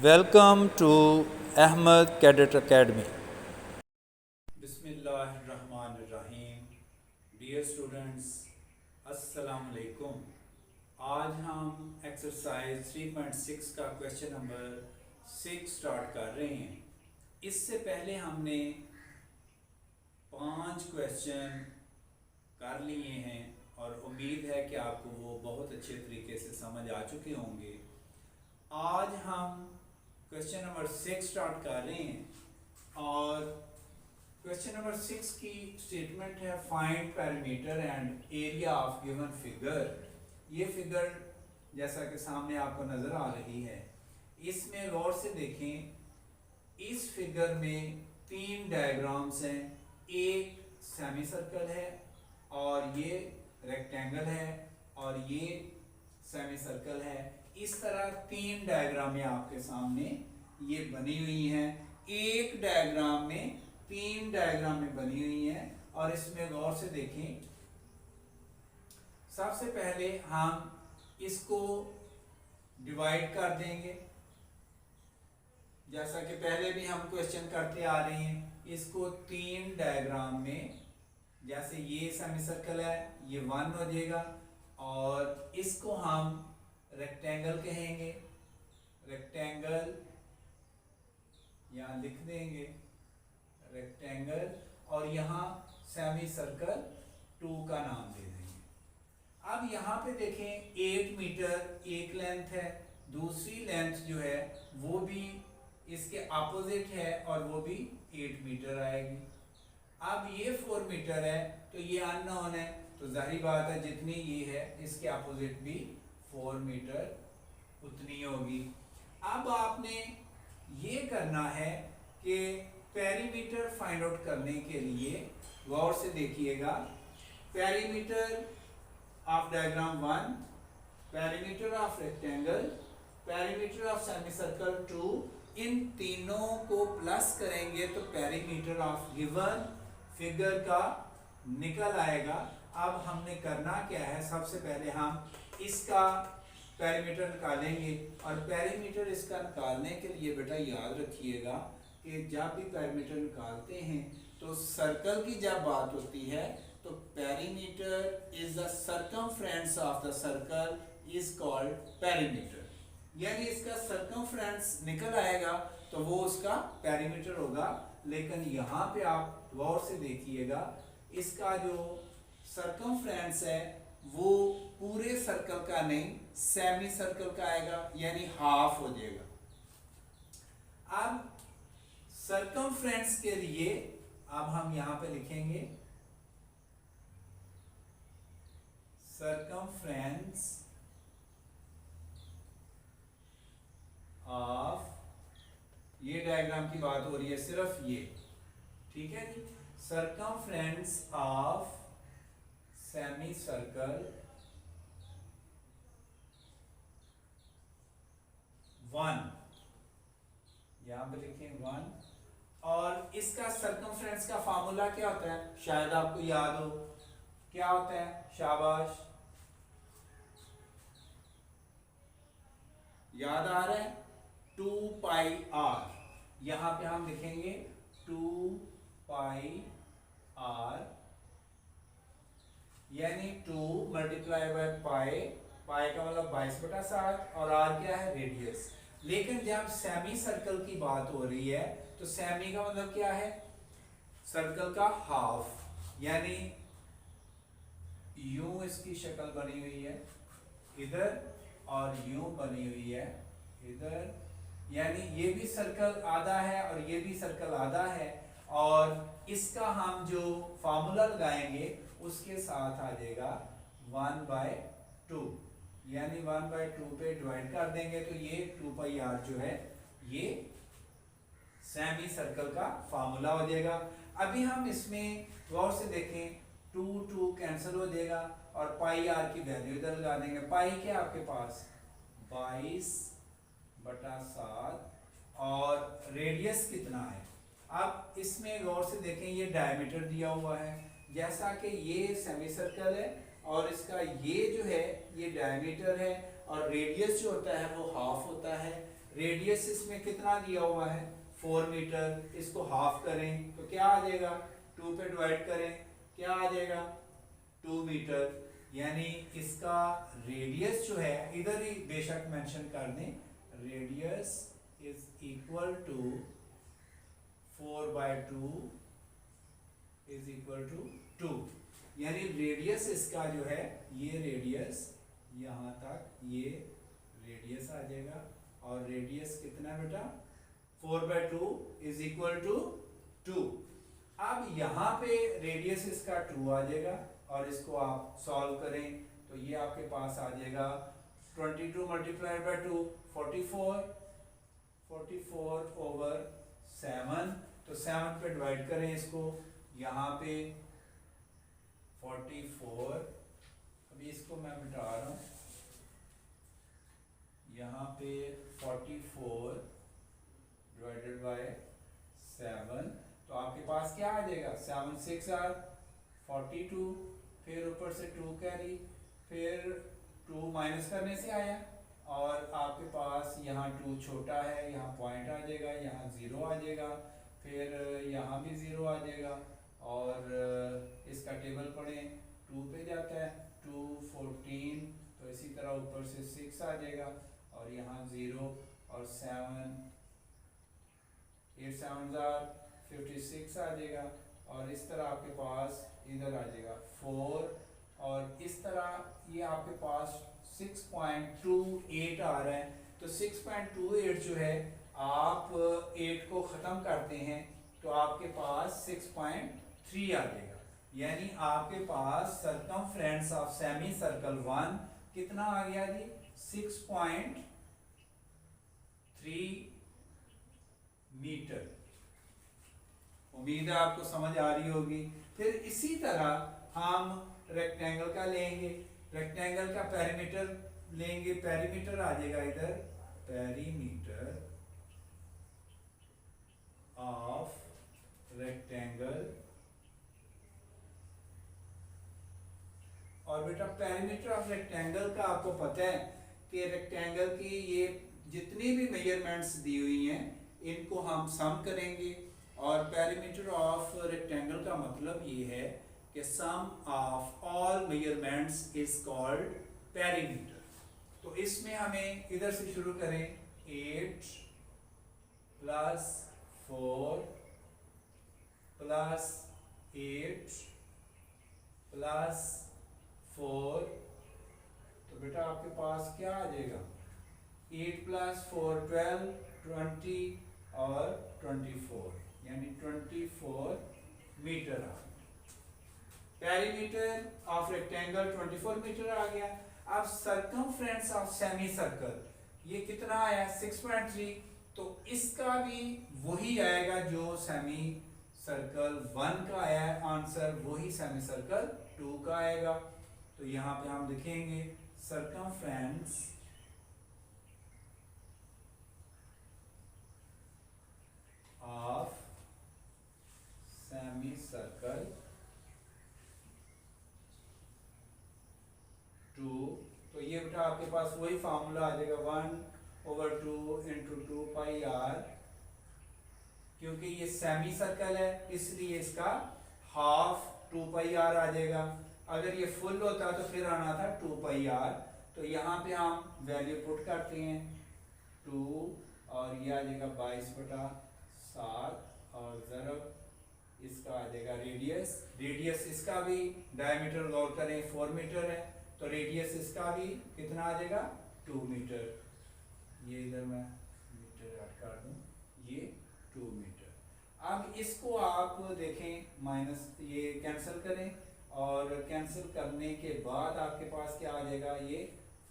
Welcome to Ahmed Cadet Academy. बिस्मिल्लाहिर्रहमानिर्रहीम। Dear students, अस्सलाम वालेकुम। आज हम एक्सरसाइज 3.6 का क्वेश्चन नंबर 6 स्टार्ट कर रहे हैं। इससे पहले हमने 5 क्वेश्चन कर लिए हैं और उम्मीद है कि आपको वो बहुत अच्छे तरीके से समझ आ चुके होंगे। आज हम क्वेश्चन नंबर 6 स्टार्ट कर रहे हैं और क्वेश्चन नंबर 6 की स्टेटमेंट है find perimeter and area of given figure. ये फिगर जैसा कि सामने आपको नजर आ रही है, इसमें गौर से देखें। इस फिगर में 3 डायग्राम्स हैं, एक सेमी सर्कल है और ये रेक्टेंगल है और ये सेमी सर्कल है। इस तरह 3 डायग्रामें आपके सामने ये बनी हुई हैं। एक डायग्राम में 3 डायग्रामें बनी हुई हैं और इसमें गौर से देखें। सबसे पहले हम इसको डिवाइड कर देंगे, जैसा कि पहले भी हम क्वेश्चन करते आ रहे हैं। इसको 3 डायग्राम में, जैसे ये सेमी सर्कल है, ये 1 हो जाएगा और इसको हम रेक्टेंगल कहेंगे। रेक्टेंगल यहां लिख देंगे रेक्टेंगल, और यहाँ सेमी सर्कल 2 का नाम दे देंगे। अब यहाँ पे देखें 8 मीटर एक लेंथ है, दूसरी लेंथ जो है वो भी इसके अपोजिट है और वो भी 8 मीटर आएगी। अब ये 4 मीटर है तो ये अननोन है, तो जाहिर बात है जितनी ये है इसके अपोजिट भी 4 मीटर उतनी होगी। अब आपने ये करना है कि पेरीमीटर फाइंड आउट करने के लिए गौर से देखिएगा। Perimeter of diagram 1, perimeter of rectangle, perimeter of semi circle 2, इन तीनों को प्लस करेंगे तो पेरीमीटर ऑफ गिवन फिगर का निकल आएगा। अब हमने करना क्या है, सबसे पहले हम इसका पेरीमीटर निकालेंगे और पेरीमीटर इसका निकालने के लिए बेटा याद रखिएगा कि जब भी पेरीमीटर निकालते हैं तो सर्कल की जब बात होती है तो perimeter is the circumference of the circle is called perimeter, यानी इसका सर्कमफ्रेंस निकल आएगा तो वो उसका पेरीमीटर होगा। लेकिन यहाँ पे आप गौर से देखिएगा, इसका जो सर्कमफ्रेंस है वो पूरे सर्कल का नहीं, सेमी सर्कल का आएगा, यानी हाफ हो जाएगा। अब सर्कमफ्रेंस के लिए अब हम यहां पे लिखेंगे सर्कमफ्रेंस ऑफ, ये डायग्राम की बात हो रही है सिर्फ ये, ठीक है जी। सर्कमफ्रेंस ऑफ सेमी सर्कल 1, यहां पे लिखें 1, और इसका सर्कमफ्रेंस का फार्मूला क्या होता है, शायद आपको याद हो। क्या होता है, शाबाश, याद आ रहा है, 2 पाई आर। यहां पे हम लिखेंगे 2 पाई आर, यानी 2 मल्टीप्लाई बाय पाई, पाई का मतलब 22/7 और आर क्या है, रेडियस। लेकिन जब सेमी सर्कल की बात हो रही है तो सेमी का मतलब क्या है, सर्कल का हाफ, यानी यूं इसकी शक्ल बनी हुई है इधर और यूं बनी हुई है इधर, यानी ये भी सर्कल आधा है और ये भी सर्कल आधा है, और इसका हम जो फार्मूला लगाएंगे उसके साथ आ जाएगा 1/2, यानी 1/2 पे डिवाइड कर देंगे तो ये 2 पाई आर जो है ये सेमी सर्कल का फार्मूला हो जाएगा। अभी हम इसमें गौर से देखें, 2 कैंसिल हो जाएगा और पाई आर की वैल्यू इधर लगा देंगे। पाई क्या आपके पास 22/7 और रेडियस कितना है। अब इसमें गौर से देखें, ये डायमीटर दिया हुआ है, जैसा कि ये सेमी सर्कल है और इसका ये जो है ये डायमीटर है और रेडियस जो होता है वो हाफ होता है। रेडियस इसमें कितना दिया हुआ है 4 मीटर, इसको हाफ करें तो क्या आ जाएगा, 2 पे डिवाइड करें क्या आ जाएगा 2 मीटर, यानी इसका रेडियस जो है इधर ही बेशक मेंशन कर दें, radius is equal to 4/2 is equal to 2, यानी रेडियस इसका जो है ये रेडियस यहाँ तक ये रेडियस आ जाएगा, और रेडियस कितना बेटा 4/2 इज इक्वल टू 2। अब यहाँ पे रेडियस इसका 2 आ जाएगा, और इसको आप सॉल्व करें तो ये आपके पास आ जाएगा 22 मल्टीप्लाइड बाई 2 44/7, तो 7 पे डिवाइड करें इसको, यहाँ पे 44, अभी इसको मैं मिटा रहा हूँ, यहाँ पे 44 डिवाइडेड बाय 7, तो आपके पास क्या आ जाएगा 7 6 आर 42, फिर ऊपर से 2 कैरी, फिर 2 माइनस करने से आया, और आपके पास यहाँ 2 छोटा है, यहाँ पॉइंट आ जाएगा, यहाँ 0 आ जाएगा, फिर यहाँ भी 0 आ जाएगा, और इसका टेबल पढ़ें 2 पे जाता है 2 14, तो इसी तरह ऊपर से 6 आ जाएगा, और यहाँ 0 और 7 8 7 56 आ जाएगा, और इस तरह आपके पास इधर आ जाएगा 4, और इस तरह ये आपके पास 6.28 आ रहा है, तो 6.28 जो है आप 8 को ख़त्म करते हैं तो आपके पास 6.3 आ जाएगा, यानी आपके पास सरकमफ्रेंस ऑफ सेमी सर्कल 1 कितना आ गया जी 6.3 मीटर। उम्मीद है आपको समझ आ रही होगी। फिर इसी तरह हम रेक्टेंगल का लेंगे, रेक्टेंगल का पेरीमीटर लेंगे, पेरीमीटर आ जाएगा इधर, पेरीमीटर ऑफ रेक्टेंगल, और बेटा पेरीमीटर ऑफ रेक्टेंगल का आपको पता है कि रेक्टेंगल की ये जितनी भी मेजरमेंट्स दी हुई हैं इनको हम सम करेंगे, और पेरीमीटर ऑफ रेक्टेंगल का मतलब ये है कि sum of all measurements is called perimeter. तो इसमें हमें इधर से शुरू करें 8 + 4 + 8 + 4, तो बेटा आपके पास क्या आ जाएगा 8 + 4 12 20 और 24, यानी 24 मीटर आ गया। पेरीमीटर ऑफ रेक्टेंगल 24 मीटर आ गया। अब सरकमफ्रेंस ऑफ सेमी सर्कल ये कितना आया 6.3, तो इसका भी वही आएगा जो सेमी सर्कल 1 का आया है आंसर, वही सेमी सर्कल 2 का आएगा। तो यहाँ पे हम लिखेंगे सरकमफ्रेंस ऑफ सेमी सर्कल 2, तो ये बेटा आपके पास वही फार्मूला आ जाएगा 1/2 × 2 पाई r, क्योंकि ये सेमी सर्कल है इसलिए इसका हाफ 2 पाई r आ जाएगा। अगर ये फुल होता तो फिर आना था 2 पाई r, तो यहाँ पे हम वैल्यू पुट करते हैं 2, और ये आ जाएगा 22/7, और ज़रब इसका आ जाएगा रेडियस, रेडियस इसका भी डायमीटर गौर करें 4 मीटर है, तो रेडियस इसका भी कितना आ जाएगा 2 मीटर, ये इधर मैं मीटर ऐड कर दूं, ये 2 मीटर। अब इसको आप देखें माइनस ये कैंसिल करें, और कैंसिल करने के बाद आपके पास क्या आ जाएगा ये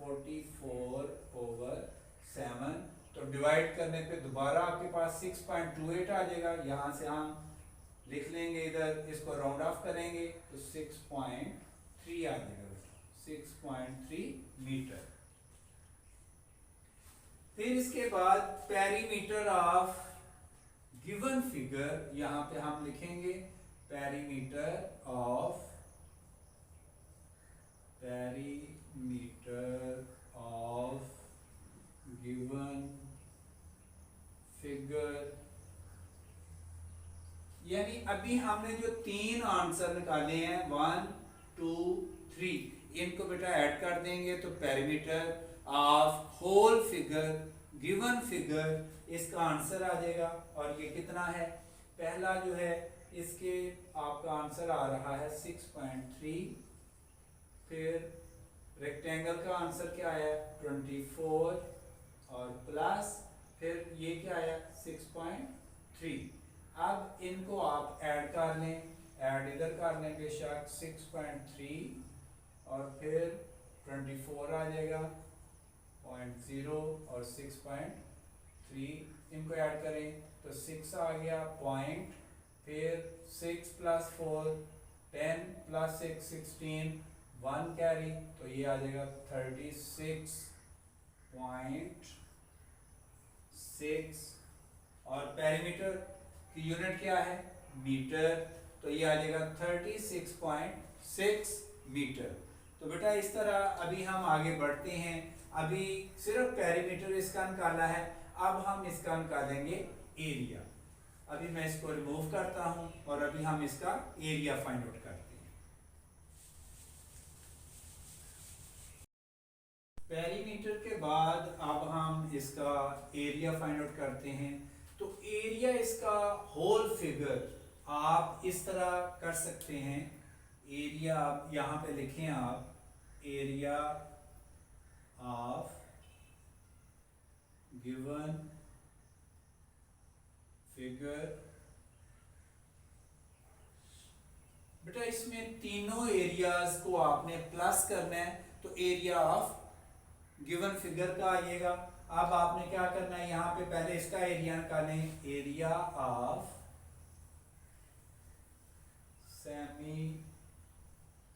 44/7, तो डिवाइड करने पे दोबारा आपके पास 6.28 आ जाएगा, यहाँ से हम लिख लेंगे इधर, इसको राउंड ऑफ करेंगे तो 6.3 आ जाएगा, 6.3 मीटर। फिर इसके बाद पेरीमीटर ऑफ गिवन फिगर, यहाँ पे हम लिखेंगे पेरीमीटर ऑफ गिवन अभी हमने जो 3 आंसर निकाले हैं 1 2 3 इनको बेटा ऐड कर देंगे तो perimeter of whole figure given figure इसका आंसर आ जाएगा। और ये कितना है, पहला जो है इसके आपका आंसर आ रहा है 6.3, फिर रेक्टेंगल का आंसर क्या आया 24 और प्लस फिर ये क्या आया 6.3। अब इनको आप ऐड कर लें, ऐड इधर कर लें बेशक 6.3 और फिर 24 आ जाएगा 0 और 6.3 इनको ऐड करें तो 6 आ गया पॉइंट, फिर 6 + 4 10 + 6 16 1 कैरी तो ये आ जाएगा 36.6 और पेरीमीटर की यूनिट क्या है मीटर तो ये आ जाएगा 36.6 मीटर। तो बेटा इस तरह अभी हम आगे बढ़ते हैं। अभी सिर्फ पेरीमीटर इसका निकाला है, अब हम इसका निकालेंगे एरिया। अभी मैं इसको रिमूव करता हूं और अभी हम इसका एरिया फाइंड आउट करते हैं। पेरीमीटर के बाद अब हम इसका एरिया फाइंड आउट करते हैं। तो एरिया इसका होल फिगर आप इस तरह कर सकते हैं, एरिया आप यहां पे लिखें, आप एरिया ऑफ गिवन फिगर। बेटा इसमें तीनों एरियाज को आपने प्लस करना है तो एरिया ऑफ गिवन फिगर का आइएगा। अब आपने क्या करना है, यहां पे पहले इसका एरिया निकालें, एरिया ऑफ सेमी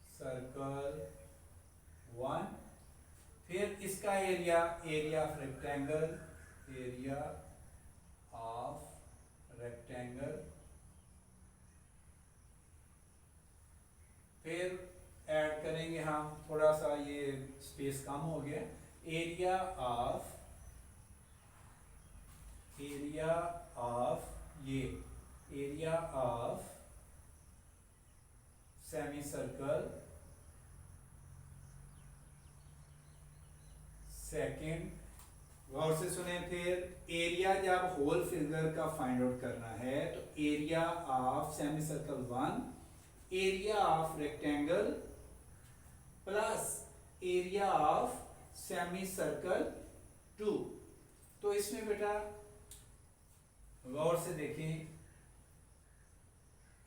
सर्कल 1, फिर इसका area, area of rectangle, area of rectangle, फिर ऐड करेंगे हम, थोड़ा सा ये स्पेस कम हो गया, एरिया ऑफ ये area of semi circle second. गौर से सुने, फिर एरिया जब होल फिगर का फाइंड आउट करना है तो area of semi circle 1, area of rectangle plus area of semi circle 2। तो इसमें बेटा गौर से देखें,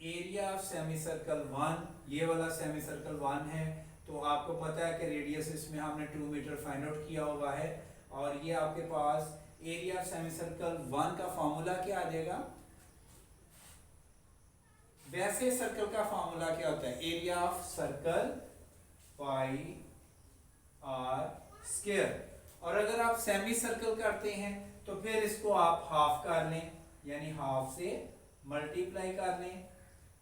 एरिया ऑफ सेमी सर्कल 1, ये वाला सेमी सर्कल 1 है, तो आपको पता है कि रेडियस इसमें हमने 2 मीटर फाइंड आउट किया हुआ है। और ये आपके पास एरिया ऑफ सेमी सर्कल 1 का फॉर्मूला क्या आ जाएगा, वैसे सर्कल का फॉर्मूला क्या होता है, area of circle pi r square. और अगर आप सेमी सर्कल करते हैं तो फिर इसको आप हाफ कर लें, यानी हाफ से मल्टीप्लाई कर लें,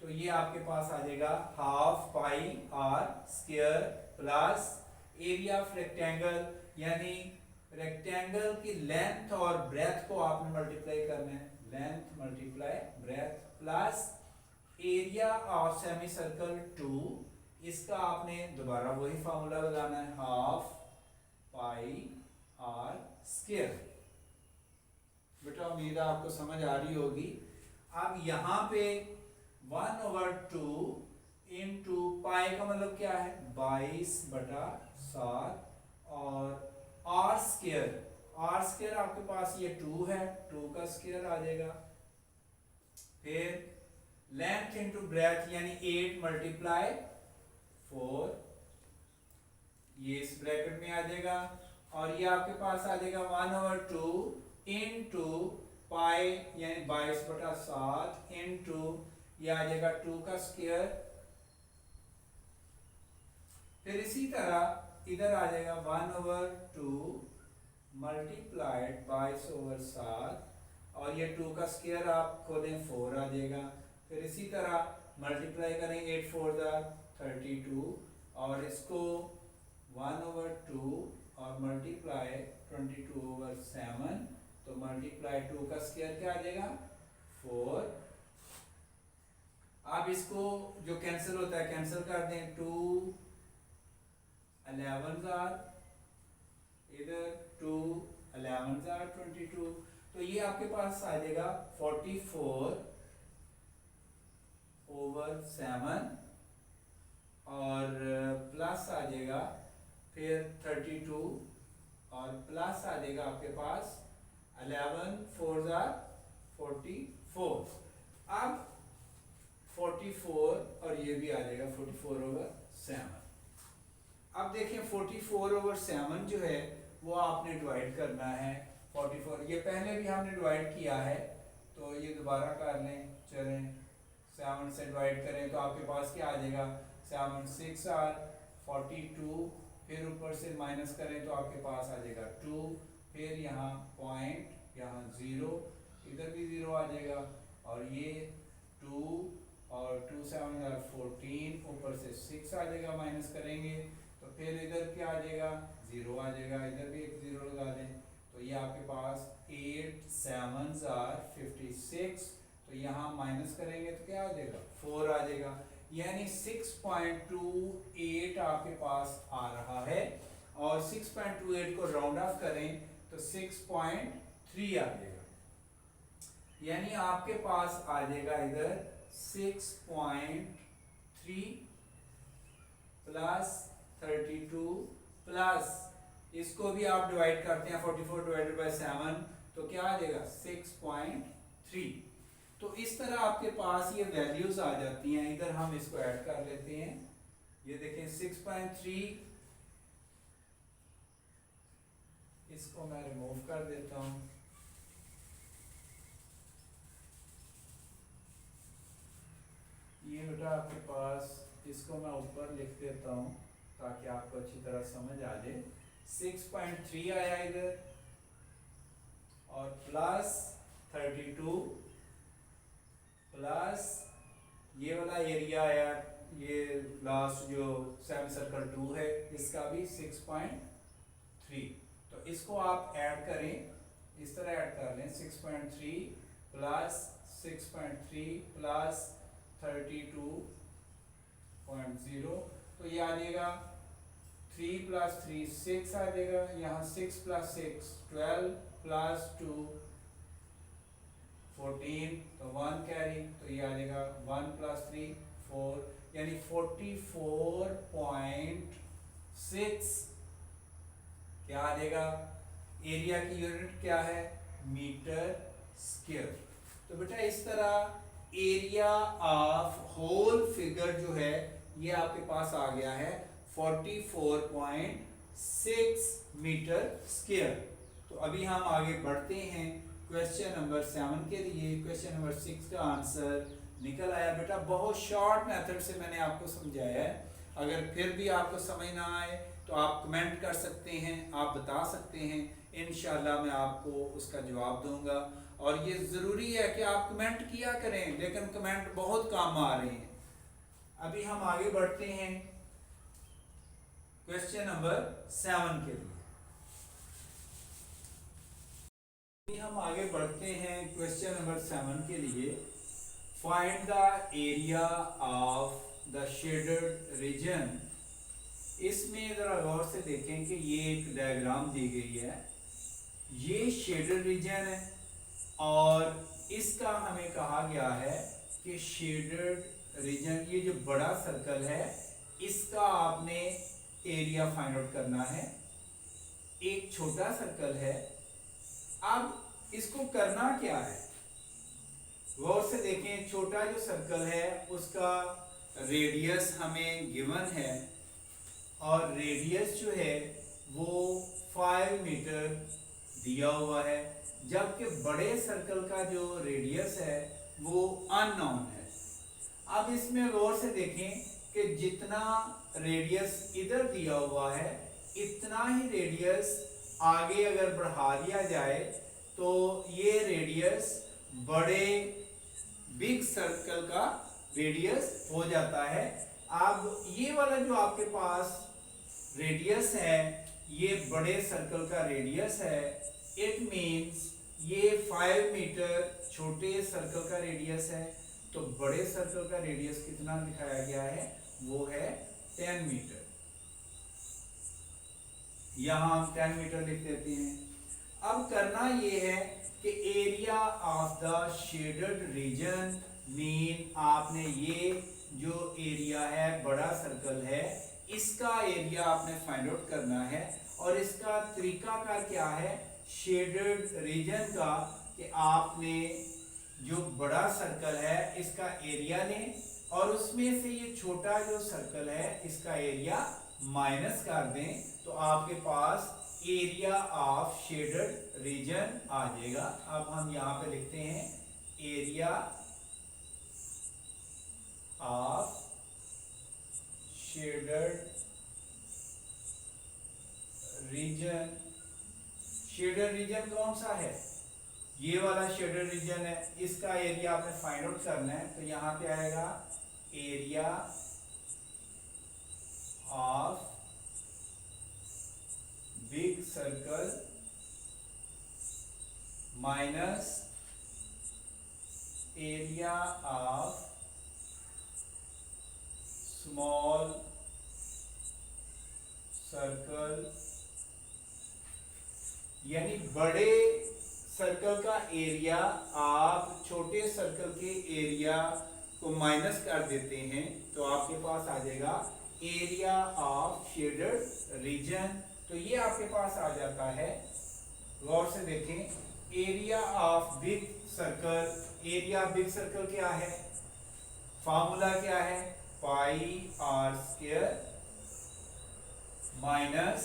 तो ये आपके पास आ जाएगा half pi r square plus area of rectangle, यानी रेक्टेंगल की लेंथ और ब्रेथ को आपने मल्टीप्लाई करना है, length multiply breadth plus area of semi circle 2, इसका आपने दोबारा वही फार्मूला लगाना है, हाफ पाई आर स्क्वायर। बेटा उम्मीद है आपको समझ आ रही होगी। अब यहां पे 1/2 इंटू पाई का मतलब क्या है 22/7 और आर स्क्वायर आपके पास ये 2 है, 2 का स्क्वायर आ जाएगा, फिर लेंथ इंटू ब्रेथ यानी 8 × 4 ये इस ब्रैकेट में आ जाएगा, और ये आपके पास आ जाएगा 1/2 इंटू पाई यानी 22/7 इंटू ये आ जाएगा 2 का स्क्वायर, फिर इसी तरह इधर आ जाएगा 1/2 मल्टीप्लाइड 22/7 और ये 2 का स्क्वायर आप खोलें 4 आ जाएगा, फिर इसी तरह मल्टीप्लाई करेंगे 8 4 32 और इसको 1/2 और मल्टीप्लाई 22/7 तो मल्टीप्लाई 2 का स्क्वायर क्या आ जाएगा 4, आप इसको जो कैंसिल होता है कैंसिल कर दें, 2 11 इधर 2 11 22, तो ये आपके पास आ जाएगा 44/7 और प्लस आ जाएगा फिर 32 और प्लस आ जाएगा आपके पास 11 4 44। अब 44 और ये भी आ जाएगा 44/7। अब देखें 44/7 जो है वो आपने डिवाइड करना है 44, ये पहले भी हमने डिवाइड किया है तो ये दोबारा कर लें। चलें 7 से डिवाइड करें तो आपके पास क्या आ जाएगा, 7 6 आर 42, फिर ऊपर से माइनस करें तो आपके पास आ जाएगा 2, फिर यहाँ पॉइंट यहाँ 0, इधर भी 0 आ जाएगा और ये 2 और 2 7 are 14, ऊपर से 6 आ जाएगा माइनस करेंगे तो फिर इधर क्या आ जाएगा 0 आ जाएगा, इधर भी एक 0 लगा दें तो ये आपके पास 8 7s are 56, तो यहाँ माइनस करेंगे तो क्या आ जाएगा 4 आ जाएगा, यानी 6.28 आपके पास आ रहा है और 6.28 को राउंड ऑफ करें तो 6.3 आ जाएगा, यानी आपके पास आ जाएगा इधर 6.3 प्लस 32 प्लस इसको भी आप डिवाइड करते हैं 44/7 तो क्या आ जाएगा 6.3। तो इस तरह आपके पास ये वैल्यूज आ जाती हैं। इधर हम इसको ऐड कर लेते हैं, ये देखें 6.3, इसको मैं रिमूव कर देता हूं, ये बेटा आपके पास, इसको मैं ऊपर लिख देता हूं ताकि आपको अच्छी तरह समझ आ जाए। 6.3 आया इधर और प्लस 32 प्लस ये वाला एरिया आया, ये लास्ट जो सेमी सर्कल 2 है इसका भी 6.3, तो इसको आप ऐड करें, इस तरह ऐड कर लें 6.3 प्लस 6.3 प्लस 32.0, तो ये आ जाएगा 3 + 3 6 आ जाएगा, यहाँ 6 + 6 12 प्लस 2 14, तो 1 कैरी, तो ये आ जाएगा 1 + 3 4, यानी 44.6 क्या आ जाएगा, एरिया की यूनिट क्या है मीटर स्क्वायर। तो बेटा इस तरह एरिया ऑफ होल फिगर जो है ये आपके पास आ गया है 44.6 मीटर स्क्वायर। तो अभी हम आगे बढ़ते हैं क्वेश्चन नंबर 7 के लिए। क्वेश्चन नंबर 6 का आंसर निकल आया बेटा, बहुत शॉर्ट मेथड से मैंने आपको समझाया है, अगर फिर भी आपको समझ ना आए तो आप कमेंट कर सकते हैं, आप बता सकते हैं, इंशाल्लाह मैं आपको उसका जवाब दूंगा। और ये ज़रूरी है कि आप कमेंट किया करें, लेकिन कमेंट बहुत कम आ रहे हैं। अभी हम आगे बढ़ते हैं क्वेश्चन नंबर 7 के लिए। हम आगे बढ़ते हैं क्वेश्चन नंबर 7 के लिए। Find the area of the shaded region. इसमें जरा गौर से देखें कि ये एक डायग्राम दी गई है, ये शेडेड रीजन है और इसका हमें कहा गया है कि शेडेड रीजन, ये जो बड़ा सर्कल है इसका आपने एरिया फाइंड आउट करना है। एक छोटा सर्कल है, अब इसको करना क्या है, गौर से देखें। छोटा जो सर्कल है उसका रेडियस हमें गिवन है और रेडियस जो है वो 5 मीटर दिया हुआ है, जबकि बड़े सर्कल का जो रेडियस है वो अननोन है। अब इसमें गौर से देखें कि जितना रेडियस इधर दिया हुआ है इतना ही रेडियस आगे अगर बढ़ा दिया जाए तो ये रेडियस बड़े बिग सर्कल का रेडियस हो जाता है। अब ये वाला जो आपके पास रेडियस है ये बड़े सर्कल का रेडियस है, इट मीन्स ये 5 मीटर छोटे सर्कल का रेडियस है। तो बड़े सर्कल का रेडियस कितना दिखाया गया है, वो है 10 मीटर। यहां हम 10 मीटर लिख देते हैं। अब करना ये है कि area of the shaded region mean आपने ये जो एरिया है बड़ा सर्कल है इसका एरिया आपने फाइंड आउट करना है। और इसका तरीका का क्या है शेडेड रीजन का, कि आपने जो बड़ा सर्कल है इसका एरिया लें और उसमें से ये छोटा जो सर्कल है इसका एरिया माइनस कर दें, तो आपके पास एरिया ऑफ शेडेड रीजन आ जाएगा। अब हम यहां पे लिखते हैं area of shaded region. Shaded region कौन सा है, ये वाला शेडेड रीजन है, इसका एरिया आपने फाइंड आउट करना है। तो यहां पे आएगा area of big circle minus area of small circle, यानी बड़े सर्कल का एरिया आप छोटे सर्कल के एरिया को माइनस कर देते हैं तो आपके पास आ जाएगा एरिया ऑफ शेडेड रीजन। तो ये आपके पास आ जाता है। गौर से देखें area of big circle, area of big circle क्या है, फार्मूला क्या है, pi r square minus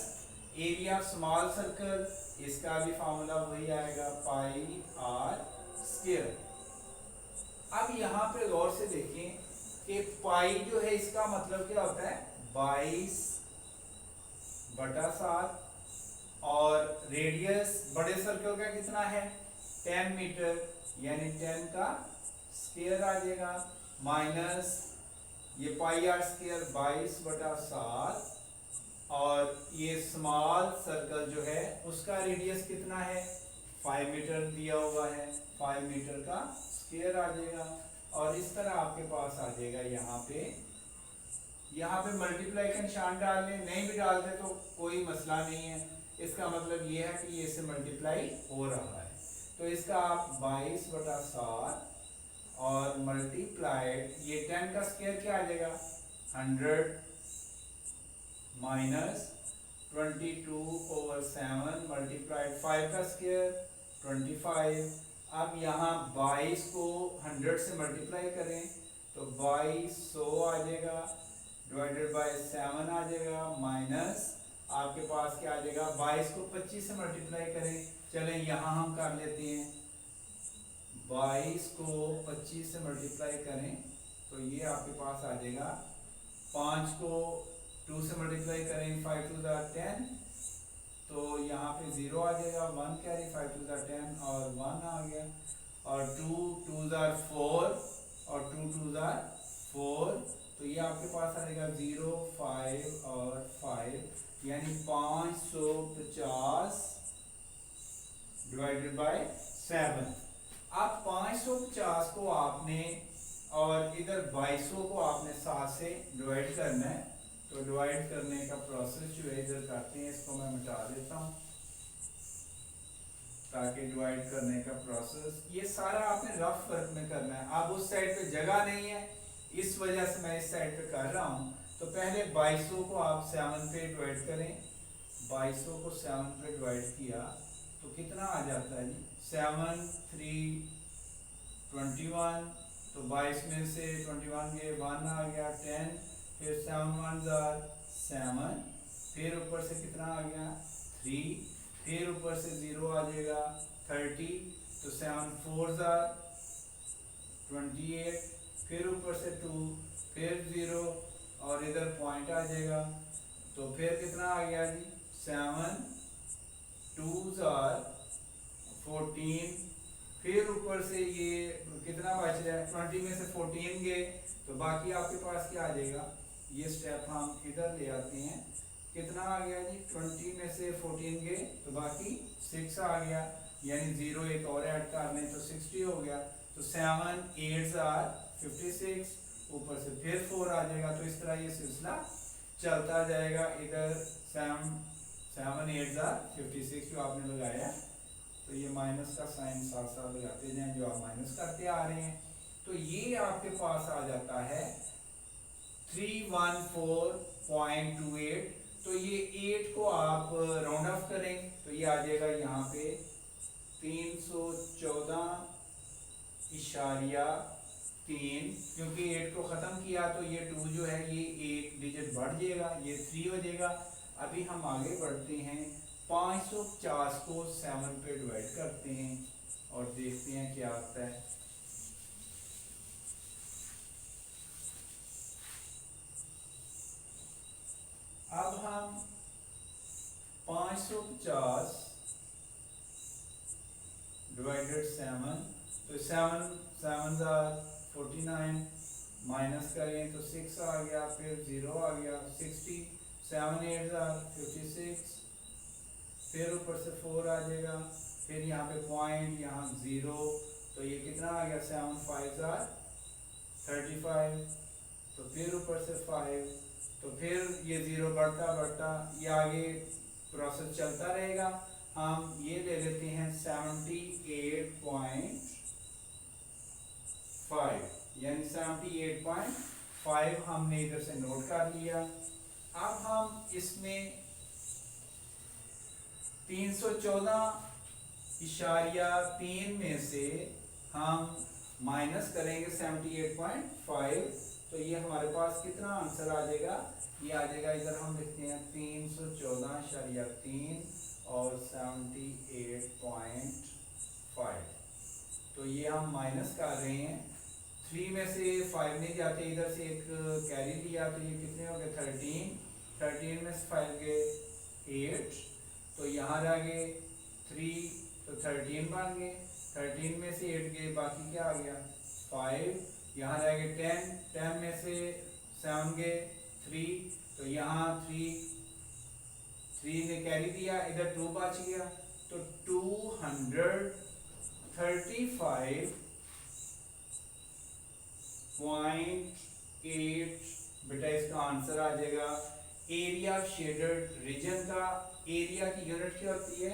area of small circle, इसका भी फार्मूला वही आएगा पाई आर स्क्वायर। अब यहां पे गौर से देखें कि पाई जो है इसका मतलब क्या होता है 22/7 और रेडियस बड़े सर्कल का कितना है 10 मीटर, यानी 10 का स्क्वायर आ जाएगा माइनस ये पाई आर स्क्वायर 22/7 और ये स्मॉल सर्कल जो है उसका रेडियस कितना है 5 मीटर दिया हुआ है, 5 मीटर का स्क्वायर आ जाएगा। और इस तरह आपके पास आ जाएगा यहाँ पे मल्टीप्लाई का निशान डाल लें, नहीं भी डालते तो कोई मसला नहीं है। इसका मतलब ये है कि ये से मल्टीप्लाई हो रहा है। तो इसका आप 22/7 और मल्टीप्लाइड ये 10 का स्क्वायर क्या आ जाएगा 100 माइनस 22/7 मल्टीप्लाइड 5 का स्क्वायर 25। अब यहाँ 22 को 100 से मल्टीप्लाई करें तो 2200 आ जाएगा डिवाइडेड बाय 7 आ जाएगा माइनस आपके पास क्या आ जाएगा 22 को 25 से मल्टीप्लाई करें। चलें यहाँ हम कर लेते हैं 22 को 25 से मल्टीप्लाई करें तो ये आपके पास आ जाएगा 5 को 2 से मल्टीप्लाई करें 5 2 10 तो यहाँ पे 0 आ जाएगा 1 कैरी 5 2 10 और 1 आ गया और 2 2 4 और 2 2 4 तो ये आपके पास आ जाएगा 0 5 और 5 यानी 550 डिवाइडेड बाय 7। अब 550 को आपने और इधर 2200 को आपने 7 से डिवाइड करना है। तो डिवाइड करने का प्रोसेस जो है इधर करते हैं, इसको मैं मिटा देता हूँ ताकि डिवाइड करने का प्रोसेस ये सारा आपने रफ वर्क में करना है। अब उस साइड पे जगह नहीं है इस वजह से मैं इस साइड पे कर रहा हूँ। तो पहले 2200 को आप 7 पे डिवाइड करें, 2200 को 7 पे डिवाइड किया तो कितना आ जाता है जी 7 3 21 तो 22 में से 21 गए 1 आ गया 10 फिर 7 1 7 फिर ऊपर से कितना आ गया 3 फिर ऊपर से 0 आ जाएगा 30 तो 7 4 28 फिर ऊपर से 2 फिर 0 और इधर पॉइंट आ जाएगा तो फिर कितना आ गया जी 7 2 14 फिर ऊपर से ये कितना बच रहा है 20 में से 14 गए तो बाकी आपके पास क्या आ जाएगा। ये स्टेप हम इधर ले आते हैं, कितना आ गया जी 20 में से 14 गए तो बाकी 6 आ गया यानी 0 एक और ऐड कर लें तो 60 हो गया। तो 7 8 56, ऊपर से फिर 4 आ जाएगा। तो इस तरह ये सिलसिला चलता जाएगा। इधर 7 8 56 जो आपने लगाया, तो ये माइनस का साइन साथ साथ लगाते जाएं जो आप माइनस करते आ रहे हैं। तो ये आपके पास आ जाता है 314.28। तो ये 8 को आप राउंड ऑफ करें तो ये आ जाएगा यहाँ पे 314.3, क्योंकि 8 को ख़त्म किया तो ये 2 जो है ये एक डिजिट बढ़ जाएगा, ये 3 हो जाएगा। अभी हम आगे बढ़ते हैं, 550 को 7 पे डिवाइड करते हैं और देखते हैं क्या आता है। अब हम 550 डिवाइडेड 7, तो 7 7 49, माइनस करें तो 6 आ गया, फिर 0 आ गया, 60, 7 8 56, फिर ऊपर से 4 आ जाएगा, फिर यहाँ पे पॉइंट, यहाँ 0, तो ये कितना आ गया, 7 5 35, तो फिर ऊपर से 5, तो फिर ये 0 बढ़ता बढ़ता ये आगे प्रोसेस चलता रहेगा। हम ये ले लेते हैं 78.5, यानी 78.5 हमने इधर से नोट कर लिया। अब हम इसमें 314.3 में से हम माइनस करेंगे 78.5, तो ये हमारे पास कितना आंसर आ जाएगा, ये आ जाएगा, इधर हम लिखते हैं 314.3 और 78.5। तो ये हम माइनस कर रहे हैं, 3 में से 5 नहीं जाते, इधर से एक कैरी लिया, तो ये कितने हो गए 13 में से 5 गए 8, तो यहाँ रह गए 3, तो 13 बन गए, 13 में से 8 गए, बाकी क्या आ गया 5, यहाँ रह गए 10 में से 7 गए 3, तो यहाँ 3 ने कैरी दिया, इधर 2 बच गया, तो 235.8 बेटा इसका आंसर आ जाएगा। एरिया शेडेड रीजन का एरिया की यूनिट क्या होती है,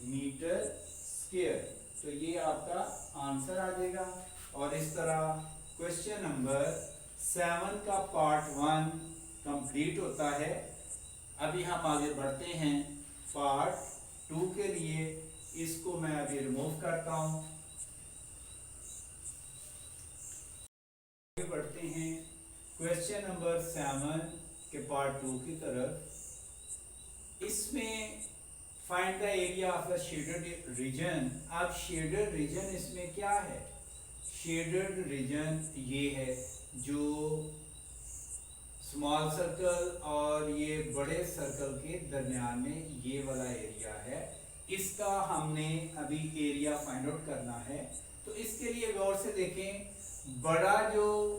मीटर स्क्वायर, तो ये आपका आंसर आ जाएगा। और इस तरह क्वेश्चन नंबर 7 का पार्ट 1 कंप्लीट होता है। अभी हम आगे बढ़ते हैं पार्ट 2 के लिए। इसको मैं अभी रिमूव करता हूं। आगे बढ़ते हैं क्वेश्चन नंबर 7 के पार्ट 2 की तरफ। इसमें find the area of the shaded region. अब शेडेड रीजन इसमें क्या है, शेडेड रीजन ये है जो स्मॉल सर्कल और ये बड़े सर्कल के दरमियान में ये वाला एरिया है, इसका हमने अभी एरिया फाइंड आउट करना है। तो इसके लिए गौर से देखें, बड़ा जो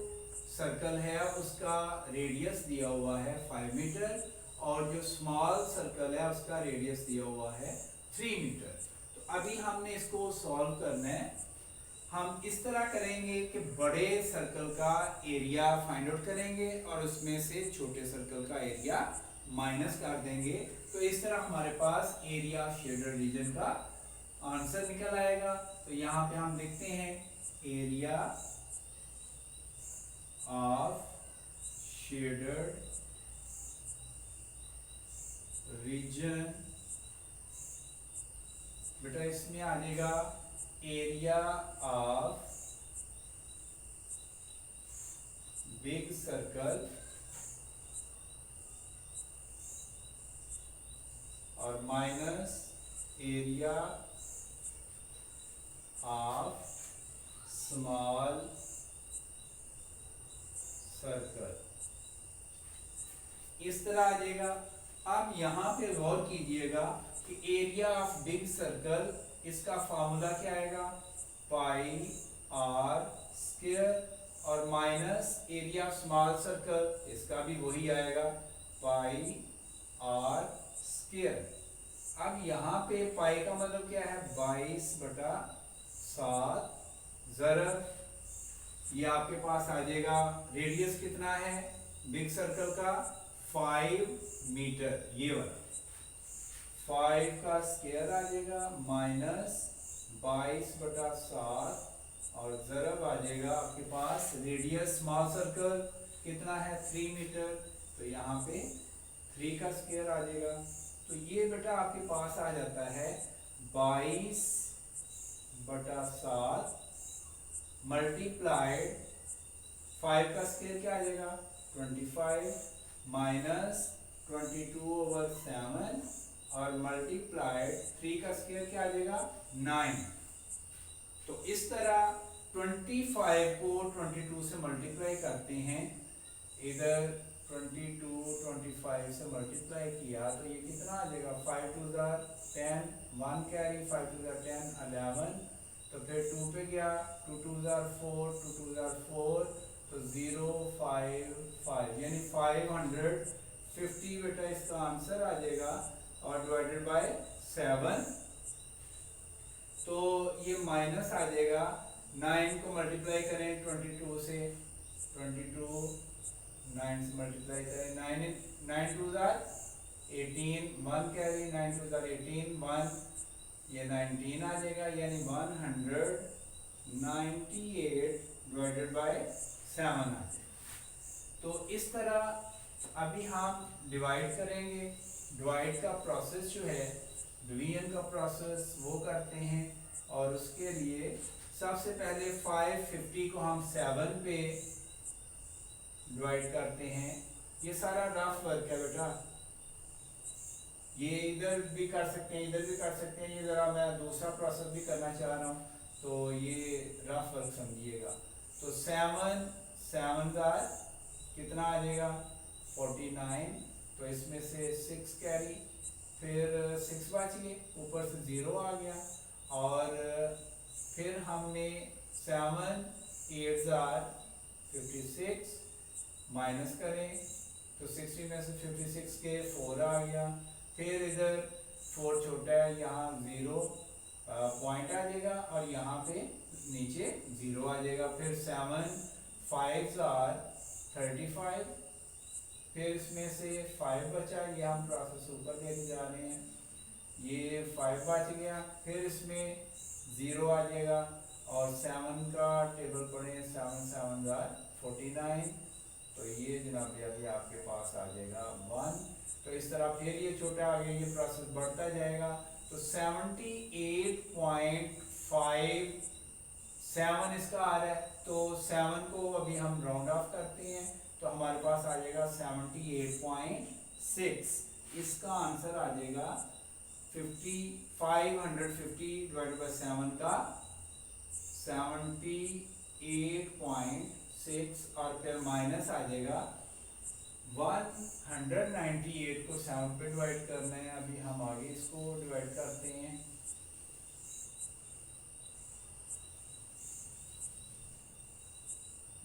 सर्कल है उसका रेडियस दिया हुआ है 5 मीटर और जो स्मॉल सर्कल है उसका रेडियस दिया हुआ है 3 मीटर। तो अभी हमने इसको सॉल्व करना है। हम इस तरह करेंगे कि बड़े सर्कल का एरिया फाइंड आउट करेंगे और उसमें से छोटे सर्कल का एरिया माइनस कर देंगे। तो इस तरह हमारे पास एरिया शेडेड रीजन का आंसर निकल आएगा। तो यहाँ पे हम लिखते हैं एरिया ऑफ शेडेड रीजन, बेटा इसमें आ जाएगा एरिया ऑफ बिग सर्कल और minus area of small circle, इस तरह आ जाएगा। अब यहां पे गौर कीजिएगा कि एरिया ऑफ बिग सर्कल, इसका फार्मूला क्या आएगा, पाई आर स्क्वायर और minus area of small circle, इसका भी वही आएगा पाई आर स्क्वायर। अब यहाँ पे पाई का मतलब क्या है, 22/7 ज़रब, ये आपके पास आ जाएगा, रेडियस कितना है बिग सर्कल का 5 मीटर, ये वाला 5 का स्क्वायर आ जाएगा माइनस 22/7 और जरब आ जाएगा आपके पास रेडियस स्मॉल सर्कल कितना है 3 मीटर, तो यहाँ पे 3 का स्क्वायर आ जाएगा। तो ये बेटा आपके पास आ जाता है 22/7 मल्टीप्लाइड 5 का स्क्वायर क्या आ जाएगा 25 माइनस 22/7 और मल्टीप्लाइड 3 का स्क्वायर क्या आ जाएगा 9। तो इस तरह 25 को 22 से मल्टीप्लाई करते हैं, इधर 25 से मल्टीप्लाई किया तो ये कितना आ जाएगा 5 2 10 1 कैरी 5 2 10 11, तो फिर 2 पे गया 2 2 4 2 2 4 तो 0 5 5 यानी 550 बेटा इसका आंसर आ जाएगा और डिवाइडेड बाय 7। तो ये माइनस आ जाएगा 9 को मल्टीप्लाई करें 22 से 22 9 से मल्टीप्लाई करें 9 2 18 1 कैरी 9 2 18 1 ये 19 आ जाएगा यानी 198 डिवाइडेड बाय 7 आ जाएगा। तो इस तरह अभी हम डिवाइड करेंगे, डिवाइड का प्रोसेस जो है डिवीजन का प्रोसेस वो करते हैं और उसके लिए सबसे पहले 550 को हम 7 पे डिवाइड करते हैं। ये सारा रफ वर्क है बेटा, ये इधर भी कर सकते हैं इधर भी कर सकते हैं, ये ज़रा मैं दूसरा प्रोसेस भी करना चाह रहा हूँ तो ये रफ वर्क समझिएगा। तो 7 का कितना आ जाएगा 49, तो इसमें से 6 कैरी फिर 6 बच गए ऊपर से 0 आ गया और फिर हमने 7 8 56 माइनस करें तो 60 में से 56 के 4 आ गया, फिर इधर 4 छोटा है यहाँ 0 पॉइंट आ जाएगा और यहाँ पे नीचे 0 आ जाएगा, फिर 7 5 35 फिर इसमें से 5 बचा, ये हम प्रोसेस ऊपर लेके जा रहे हैं, ये 5 बच गया, फिर इसमें 0 आ जाएगा और 7 का टेबल पढ़े 7 7 49, तो ये जनाब अभी आपके पास आ जाएगा 1। तो इस तरह फिर ये छोटा आ गया, ये प्रोसेस बढ़ता जाएगा। तो 78.57 इसका आ रहा है, तो 7 को अभी हम राउंड ऑफ करते हैं तो हमारे पास आ जाएगा 78.6, इसका आंसर आ जाएगा 550 डिवाइडेड बाय 7 का 78.6 और फिर माइनस आ जाएगा 198 को 7 पे डिवाइड करना है। अभी हम आगे इसको डिवाइड करते हैं,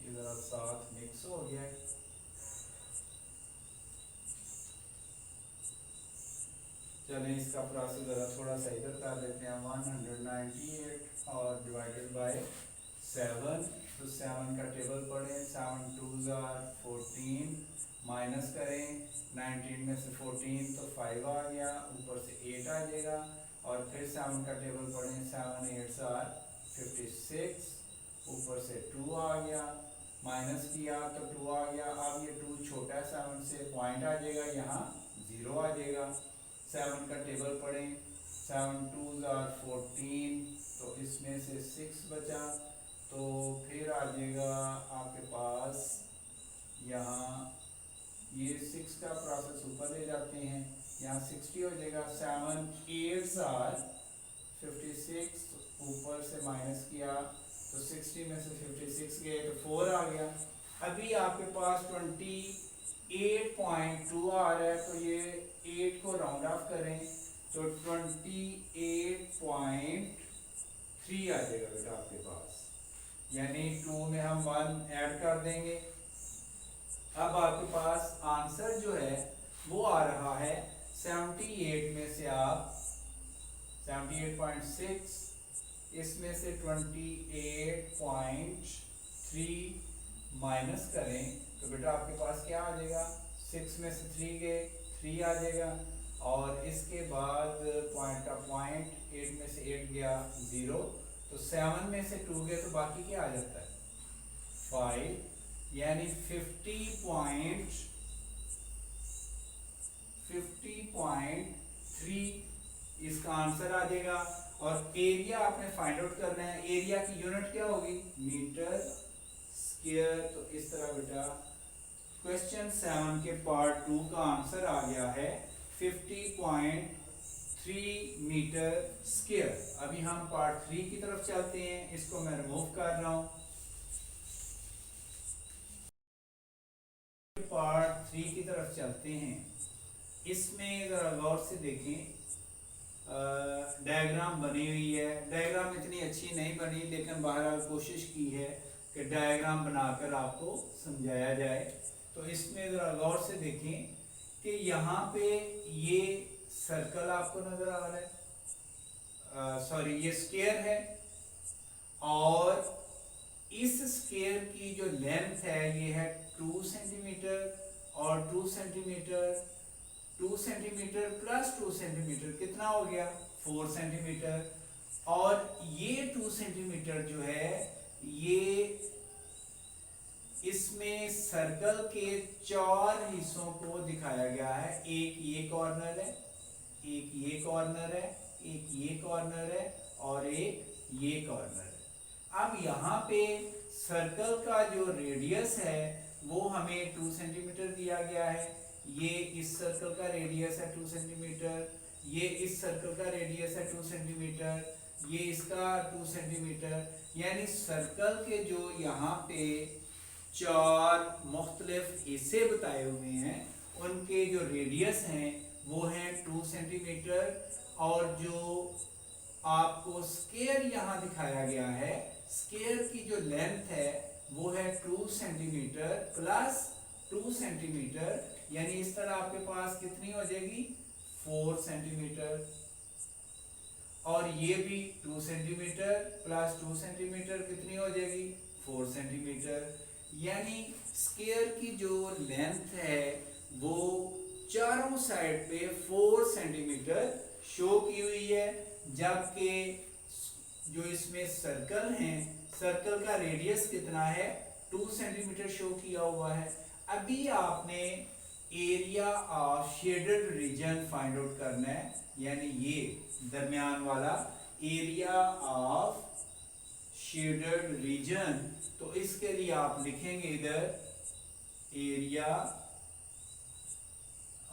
ये जरा साथ मिक्स हो गया है। चलें इसका प्रोसेस जरा थोड़ा सा इधर कर देते हैं, 198 और डिवाइडेड बाय 7, तो 7 का टेबल पढ़ें 7 2 14 माइनस करें 19 में से 14 तो 5 आ गया, ऊपर से 8 आ जाएगा और फिर 7 का टेबल पढ़ें 7 8 56, ऊपर से 2 आ गया, माइनस किया तो 2 आ गया, अब ये 2 छोटा 7 से पॉइंट आ जाएगा यहाँ 0 आ जाएगा, 7 का टेबल पढ़ें 7 2 14 तो इसमें से 6 बचा, तो फिर आ जाएगा आपके पास यहाँ ये 6 का प्रोसेस ऊपर ले जाते हैं, यहाँ 60 हो जाएगा, 7 8 56 ऊपर से माइनस किया तो 60 में से 56 गए तो 4 आ गया। अभी आपके पास 28.2 आ रहा है, तो ये 8 को राउंड ऑफ करें तो 28.3 आ जाएगा बेटा आपके पास, यानी 2 में हम 1 ऐड कर देंगे। अब आपके पास आंसर जो है वो आ रहा है 78 में से आप 78.6 इसमें से 28.3 3 माइनस करें तो बेटा आपके पास क्या आ जाएगा, 6 में से 3 गए 3 आ जाएगा, और इसके बाद पॉइंट का पॉइंट, 8 में से 8 गया 0, तो 7 में से 2 गए तो बाकी क्या आ जाता है 5, यानी 50.3 इसका आंसर आ जाएगा। और एरिया आपने फाइंड आउट करना है, एरिया की यूनिट क्या होगी, मीटर स्क्वायर। तो इस तरह बेटा क्वेश्चन 7 के पार्ट 2 का आंसर आ गया है 50.3 मीटर स्क्वायर। अभी हम पार्ट 3 की तरफ चलते हैं, इसको मैं रिमूव कर रहा हूं। पार्ट 3 की तरफ चलते हैं, इसमें जरा गौर से देखें, डायग्राम बनी हुई है। डायग्राम इतनी अच्छी नहीं बनी, लेकिन बहरहाल कोशिश की है कि डायग्राम बनाकर आपको समझाया जाए। तो इसमें ज़रा गौर से देखें कि यहाँ पे ये सर्कल आपको नज़र आ रहा है, सॉरी ये स्क्वायर है, और इस स्क्वायर की जो लेंथ है ये है 2 सेंटीमीटर, और 2 सेंटीमीटर प्लस 2 सेंटीमीटर कितना हो गया 4 सेंटीमीटर। और ये 2 सेंटीमीटर जो है ये इसमें सर्कल के 4 हिस्सों को दिखाया गया है। एक ये कॉर्नर है, एक ये कॉर्नर है, एक ये कॉर्नर है, और एक ये कॉर्नर है। अब यहाँ पे सर्कल का जो रेडियस है वो हमें 2 सेंटीमीटर दिया गया है। ये इस सर्कल का रेडियस है 2 सेंटीमीटर, ये इस सर्कल का रेडियस है 2 सेंटीमीटर, ये इसका 2 सेंटीमीटर। यानी सर्कल के जो यहाँ पे 4 मुख्तलिफ हिस्से बताए हुए हैं उनके जो रेडियस हैं वो हैं 2 सेंटीमीटर, और जो आपको स्क्वायर यहाँ दिखाया गया है, स्क्वायर की जो लेंथ है वो है 2 सेंटीमीटर प्लस 2 सेंटीमीटर, यानी इस तरह आपके पास कितनी हो जाएगी 4 सेंटीमीटर। और ये भी 2 सेंटीमीटर प्लस 2 सेंटीमीटर कितनी हो जाएगी 4 सेंटीमीटर। यानी स्क्वायर की जो लेंथ है वो चारों साइड पे 4 सेंटीमीटर शो की हुई है, जबकि जो इसमें सर्कल है, सर्कल का रेडियस कितना है 2 सेंटीमीटर शो किया हुआ है। अभी आपने area of shaded region find out करना है, यानी ये दरमियान वाला एरिया ऑफ शेडेड रीजन। तो इसके लिए आप लिखेंगे इधर area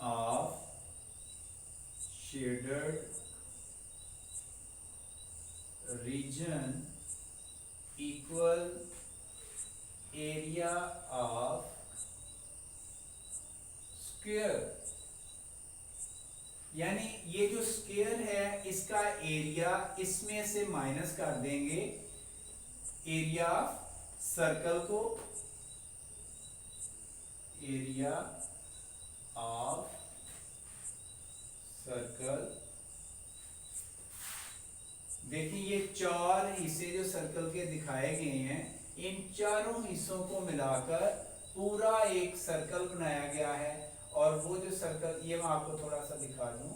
of shaded region equal area of square. यानी ये जो स्क्वायर है इसका एरिया इसमें से माइनस कर देंगे एरिया ऑफ सर्कल को, एरिया ऑफ सर्कल। देखिए ये 4 हिस्से जो सर्कल के दिखाए गए हैं, इन चारों हिस्सों को मिलाकर पूरा एक सर्कल बनाया गया है। और वो जो सर्कल, ये मैं आपको थोड़ा सा दिखा दूं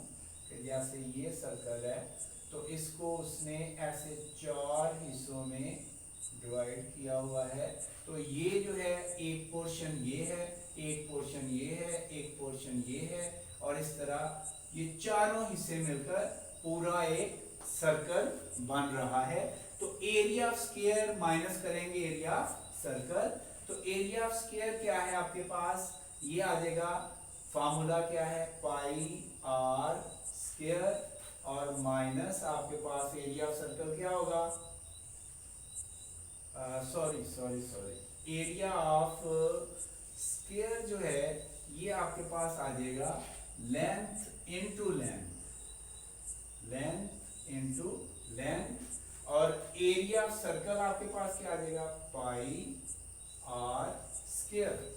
कि जैसे ये सर्कल है तो इसको उसने ऐसे 4 हिस्सों में डिवाइड किया हुआ है। तो ये जो है एक पोर्शन ये है, एक पोर्शन ये है, एक पोर्शन ये है, और इस तरह ये चारों हिस्से मिलकर पूरा एक सर्कल बन रहा है। तो एरिया ऑफ स्क्वायर माइनस करेंगे एरिया ऑफ सर्कल, तो एरिया ऑफ स्क्वायर क्या है आपके पास, ये आ जाएगा, फार्मूला क्या है पाई आर स्क्वायर, और माइनस आपके पास एरिया ऑफ सर्कल क्या होगा, सॉरी एरिया ऑफ स्क्वायर जो है ये आपके पास आ जाएगा length into length, length into length, और एरिया ऑफ सर्कल आपके पास क्या आ जाएगा पाई आर स्क्वायर।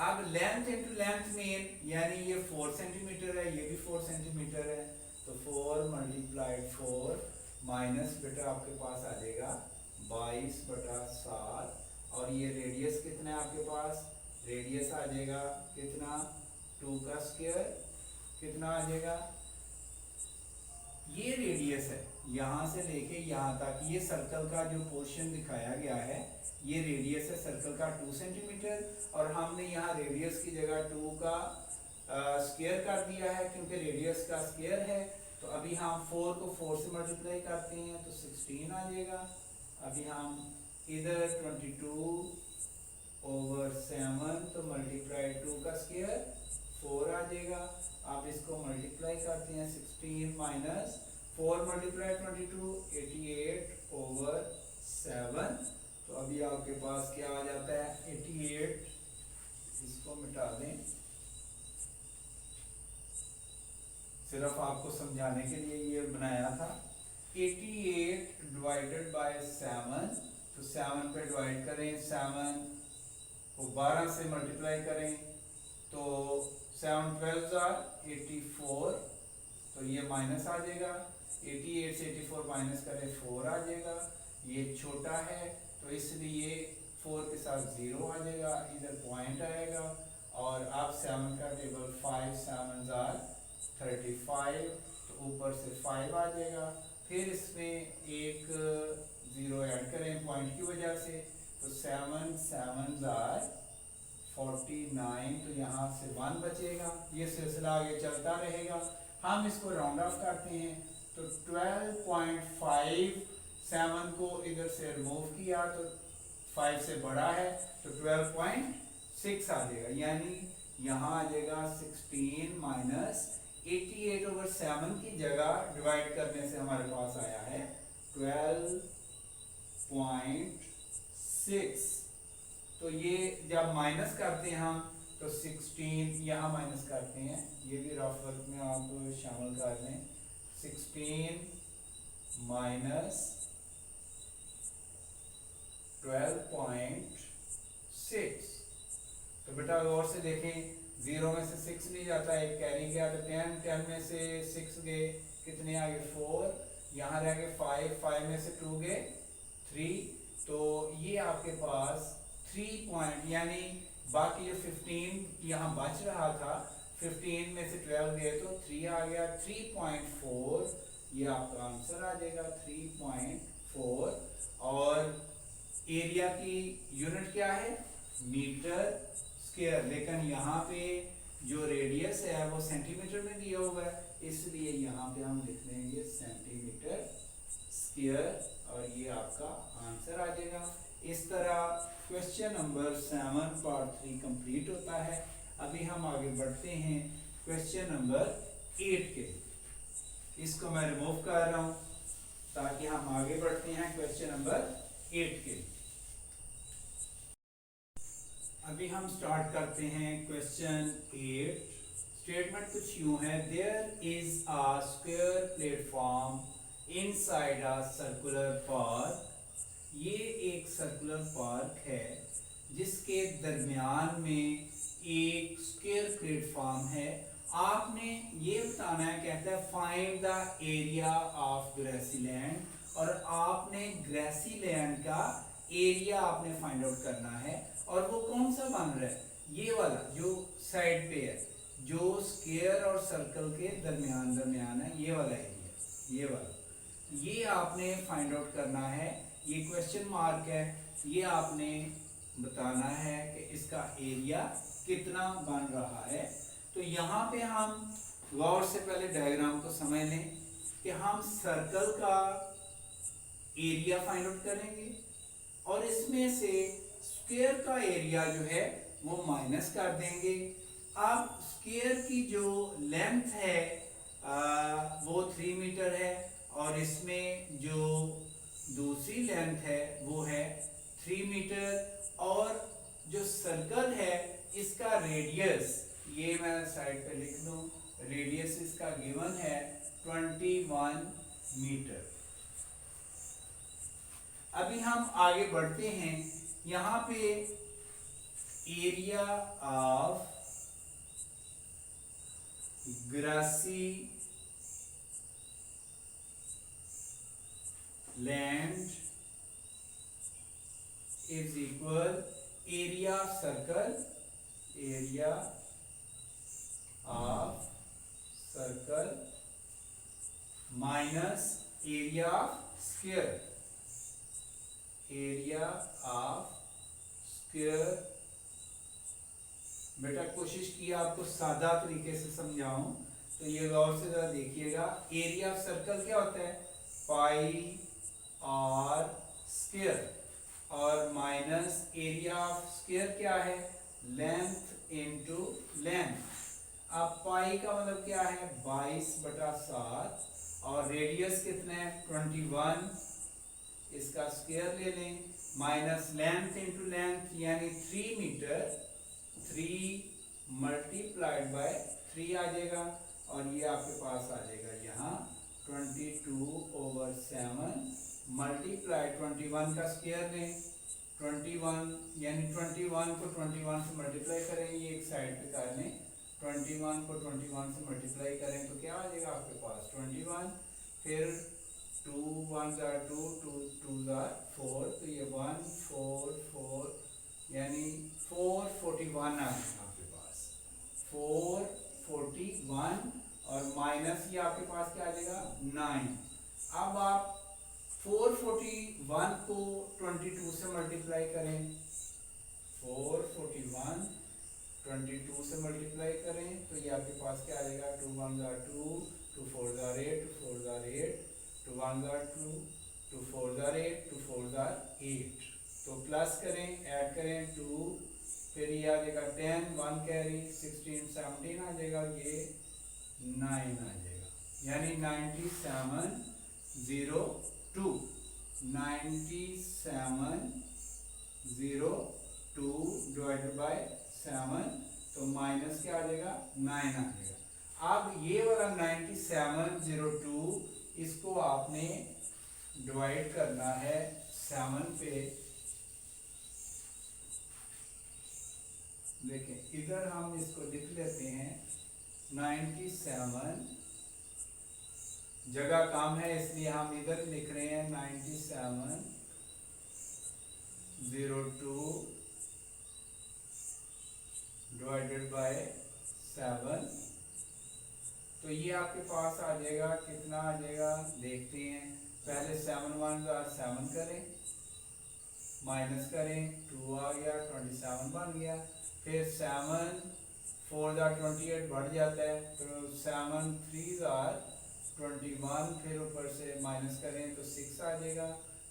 अब लेंथ इनटू लेंथ में यानी ये 4 सेंटीमीटर है, ये भी 4 सेंटीमीटर है, तो 4 मल्टीप्लाइड 4 माइनस बेटा आपके पास आ जाएगा 22/7 और ये रेडियस कितना है आपके पास, रेडियस आ जाएगा कितना 2 का स्क्वायर कितना आ जाएगा, ये रेडियस है यहाँ से लेके यहाँ तक, ये सर्कल का जो पोर्शन दिखाया गया है ये रेडियस है सर्कल का 2 सेंटीमीटर और हमने यहाँ रेडियस की जगह 2 का स्क्वायर कर दिया है क्योंकि रेडियस का स्क्वायर है। तो अभी हम 4 को 4 से मल्टीप्लाई करते हैं तो 16 आ जाएगा। अभी हम इधर 22/7 तो मल्टीप्लाई 2 का स्क्वायर 4 आ जाएगा। आप इसको मल्टीप्लाई करते हैं 16 माइनस 4 मल्टीप्लाई 22 88/7 तो अभी आपके पास क्या आ जाता है 88, इसको मिटा दें सिर्फ आपको समझाने के लिए ये बनाया था। 88 डिवाइडेड बाय 7 तो 7 पे डिवाइड करें, 7 को 12 से मल्टीप्लाई करें तो 7 12 84 तो ये माइनस आ जाएगा। 88 से 84 माइनस करें 4 आ जाएगा, ये छोटा है तो इसलिए 4 के साथ 0 आ जाएगा, इधर पॉइंट आएगा और अब 7 का टेबल 5 7 35 तो ऊपर से 5 आ जाएगा। फिर इसमें एक 0 ऐड करें पॉइंट की वजह से तो 7 7 49 तो यहाँ से 1 बचेगा। ये सिलसिला आगे चलता रहेगा। हम इसको राउंड ऑफ करते हैं तो 12.5 7 को इधर से रिमूव किया तो 5 से बड़ा है तो 12.6 आ जाएगा, यानी यहाँ आ जाएगा 16 माइनस 88/7 की जगह डिवाइड करने से हमारे पास आया है 12.6। तो ये जब माइनस करते हैं हम तो 16 यहाँ माइनस करते हैं, ये भी रफ वर्क में आप शामिल कर लें। 16 माइनस 12.6 तो बेटा गौर से देखें 0 में से 6 नहीं जाता, एक कैरी गया तो 10 में से 6 गए कितने आ गए 4, यहाँ रह गए 5 में से 2 गए 3 तो ये आपके पास 3 पॉइंट यानी बाकी जो 15 यहाँ बच रहा था 15 में से 12 गए तो 3 आ गया 3.4 ये आपका आंसर आ जाएगा 3.4 और एरिया की यूनिट क्या है मीटर स्क्वायर, लेकिन यहाँ पे जो रेडियस है वो सेंटीमीटर में दिया हुआ है इसलिए यहाँ पे हम लिख देंगे सेंटीमीटर स्क्वायर और ये आपका आंसर आ जाएगा। इस तरह क्वेश्चन नंबर 7 पार्ट 3 कंप्लीट होता है। अभी हम आगे बढ़ते हैं क्वेश्चन नंबर 8 के, इसको मैं रिमूव कर रहा हूँ ताकि हम आगे बढ़ते हैं क्वेश्चन नंबर 8 के। अभी हम स्टार्ट करते हैं क्वेश्चन 8। स्टेटमेंट कुछ यूं है, there is a square platform inside a circular park. ये एक सर्कुलर पार्क है जिसके दरमियान में एक स्क्वायर प्लेटफॉर्म है। आपने ये बताना है, कहता है find the area of grassy land और आपने ग्रेसी लैंड का एरिया आपने फाइंड आउट करना है और वो कौन सा बन रहा है ये वाला जो साइड पे है जो स्क्वायर और सर्कल के दरमियान है, ये वाला एरिया ये वाला, ये आपने फाइंड आउट करना है। ये क्वेश्चन मार्क है, ये आपने बताना है कि इसका एरिया कितना बन रहा है। तो यहाँ पे हम गौर से पहले डायग्राम को समझ लें कि हम सर्कल का एरिया फाइंड आउट करेंगे और इसमें से स्क्वायर का एरिया जो है वो माइनस कर देंगे। अब स्क्वायर की जो लेंथ है वो 3 मीटर है और इसमें जो दूसरी लेंथ है वो है 3 मीटर और जो सर्कल है इसका रेडियस, ये मैं साइड पे लिख दूं, रेडियस इसका गिवन है 21 मीटर। अभी हम आगे बढ़ते हैं, यहाँ पे area of grassy land is equal area circle, area of circle minus area of square, area of square. बेटा कोशिश की आपको सादा तरीके से समझाऊं, तो ये गौर से जरा देखिएगा। एरिया ऑफ सर्कल क्या होता है, पाई आर स्क्वायर, और माइनस एरिया ऑफ स्क्वायर क्या है, लेंथ इनटू लेंथ। अब पाई का मतलब क्या है, 22/7, और रेडियस कितना है 21, इसका स्क्वायर ले लें, माइनस लेंथ इनटू लेंथ यानी 3 मीटर, 3 मल्टीप्लाइड बाय 3 आ जाएगा, और ये आपके पास आ जाएगा यहाँ 22/7 मल्टीप्लाई 21 का स्क्वायर लें, 21 यानी 21 को 21 से मल्टीप्लाई करें, ये एक साइड पे कर लें, 21 को 21 से मल्टीप्लाई करें तो क्या आ जाएगा आपके पास 21, फिर 2 1 are 2, 2 2 are 4, तो ये 1 4 4 यानी 441 आ गया आपके पास, 441, और माइनस ये आपके पास क्या आ जाएगा 9। अब आप 441 को 22 से मल्टीप्लाई करें, 441 22 से मल्टीप्लाई करें तो ये आपके पास क्या आ जाएगा, 2 1 are 2, 2 4 are 8, 2 4 are 8, 2 1 are 2, 2 4 are 8, 2 4 are 8, तो प्लस करें, ऐड करें 2, फिर ये आ जाएगा 10, 1 कैरी 16 17 आ जाएगा, ये 9 आ जाएगा, यानी 9702 9702 डिवाइडेड बाय 7, तो माइनस क्या आ जाएगा 9 आ जाएगा। अब ये वाला 9702 इसको आपने डिवाइड करना है 7 पे। देखें इधर हम इसको लिख लेते हैं 97, जगह कम है इसलिए हम इधर लिख रहे हैं 9702 डिवाइडेड बाय 7, तो ये आपके पास आ जाएगा, कितना आ जाएगा देखते हैं, पहले 7 1 are 7 करें, माइनस करें 2 आ गया 27 बन गया, फिर 7 4 28 बढ़ जाता है, तो 7 3 are 21, फिर ऊपर से माइनस करें तो 6 आ जाएगा,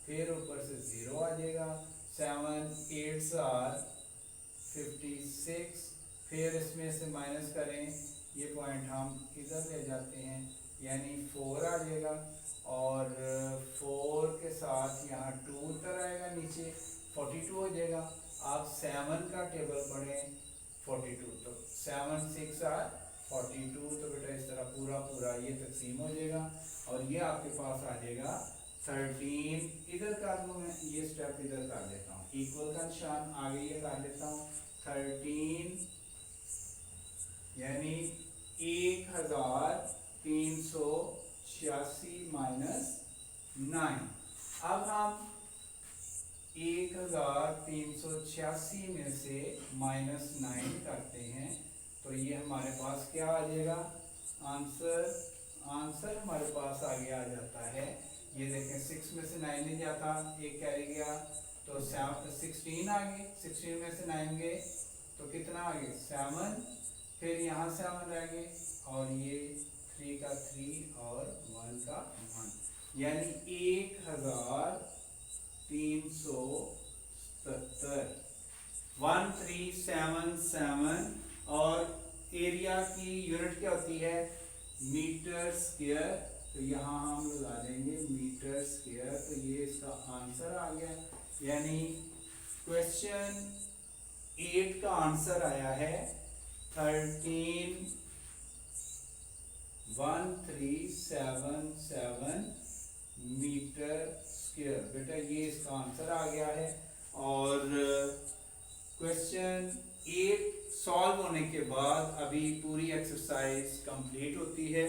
फिर ऊपर से 0 आ जाएगा, 7 8 are 56, फिर इसमें से माइनस करें, ये पॉइंट हम इधर ले जाते हैं, यानी 4 आ जाएगा, और 4 के साथ यहाँ 2 उतर आएगा नीचे, 42 हो जाएगा। आप 7 का टेबल पढ़ें 42, तो 7 6 are 42, तो बेटा इस तरह पूरा पूरा ये तकसीम हो जाएगा, और ये आपके पास आ जाएगा 13, इधर कर लूँ मैं, ये स्टेप इधर कर देता हूँ, इक्वल का निशान आगे ये कर देता हूँ, 13 यानी 1386 माइनस 9। अब हम 1386 में से माइनस 9 करते हैं, तो ये हमारे पास क्या आ जाएगा, आंसर हमारे पास आगे आ जाता है, ये देखें 6 में से 9 नहीं जाता, एक कैरी गया, तो 16 आ गए, 16 में से 9 गए तो कितना आ गए 7, फिर यहाँ 7 रह गए, और ये 3 का 3 और 1 का 1, यानी 1377, और एरिया की यूनिट क्या होती है मीटर स्क्वायर, तो यहाँ हम लगा देंगे मीटर स्क्वायर, तो ये इसका आंसर आ गया, यानी क्वेश्चन 8 का आंसर आया है 13,1377 मीटर स्क्वायर। बेटा ये इसका आंसर आ गया है, और क्वेश्चन 8 सॉल्व होने के बाद अभी पूरी एक्सरसाइज कंप्लीट होती है,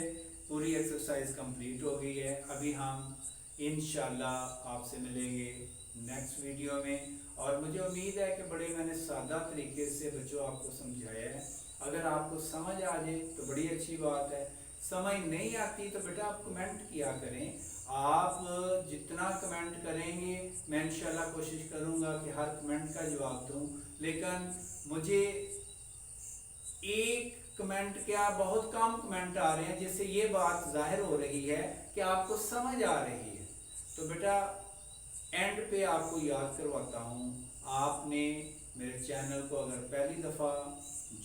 पूरी एक्सरसाइज कंप्लीट हो गई है, अभी हम इंशाल्लाह आपसे मिलेंगे नेक्स्ट वीडियो में। और मुझे उम्मीद है कि बड़े मैंने सादा तरीके से बच्चों आपको समझाया है। अगर आपको समझ आ जाए तो बड़ी अच्छी बात है, समझ नहीं आती तो बेटा आप कमेंट किया करें। आप जितना कमेंट करेंगे मैं इंशाल्लाह कोशिश करूँगा कि हर कमेंट का जवाब दूँ, लेकिन मुझे एक कमेंट क्या बहुत कम कमेंट आ रहे हैं जिससे ये बात जाहिर हो रही है कि आपको समझ आ रही है। तो बेटा एंड पे आपको याद करवाता हूँ, आपने मेरे चैनल को अगर पहली दफ़ा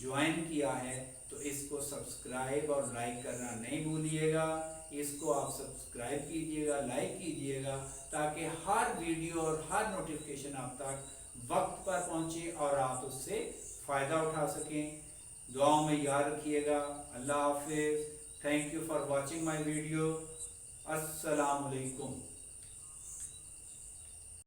ज्वाइन किया है तो इसको सब्सक्राइब और लाइक करना नहीं भूलिएगा। इसको आप सब्सक्राइब कीजिएगा, लाइक कीजिएगा, ताकि हर वीडियो और हर नोटिफिकेशन आप तक वक्त पर पहुँचे और आप उससे फ़ायदा उठा सकें। दुआओं में याद रखिएगा। अल्लाह हाफिज़। Thank you for watching my video. अस्सलाम वालेकुम।